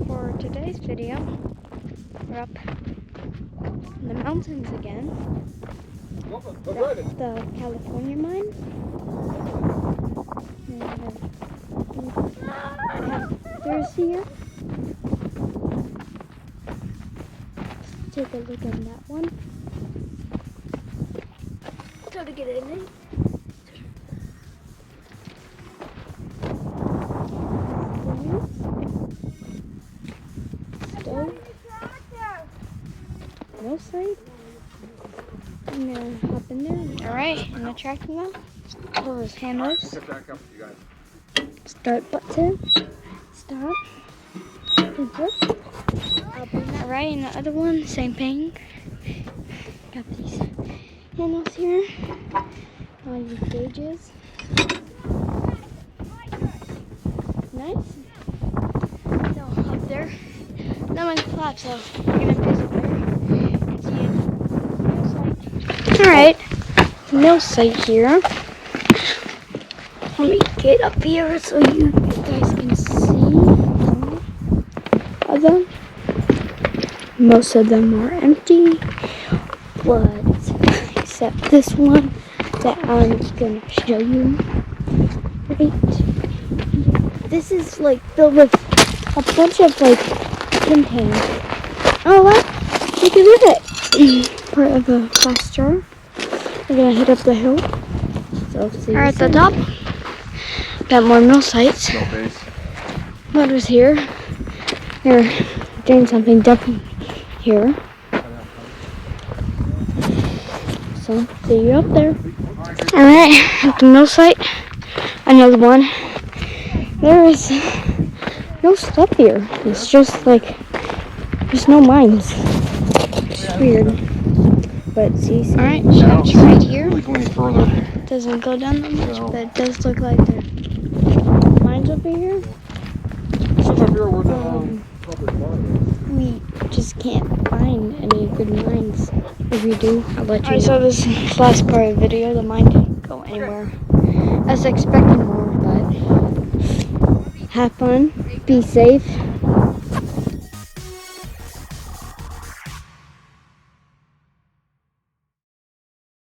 for today's video, we're up in the mountains again. That's the California mine. There's here. Let's take a look at that one. Gotta get in it. No sight. I'm gonna hop in there. Alright, in the tractor now. Pull his handles. Start button. Stop. Alright, and the other one, same thing. Got these handles here. All these gauges. Nice. So up there. That one's flat, so we're gonna visit there. Alright, mill site here. Let me get up here so you guys can see of them. Most of them are empty, but except this one that I'm gonna show you. Right. This is like filled with a bunch of like containers. Oh, what? Look at it. Part of a pasture. We're gonna head up the hill. So see. We're at the top. Got more mill sites. Mud was here. They're doing something different here. So see you up there. Alright, at the mill site. Another one. There is no stuff here. It's just like there's no mines. It's weird. But see, alright, that's right here. Doesn't go down that much, but it does look like there are mines over here. We just can't find any good mines. If we do, I'll let you know. So this last part of the video, the mine didn't go anywhere. I was expecting more, but have fun, be safe.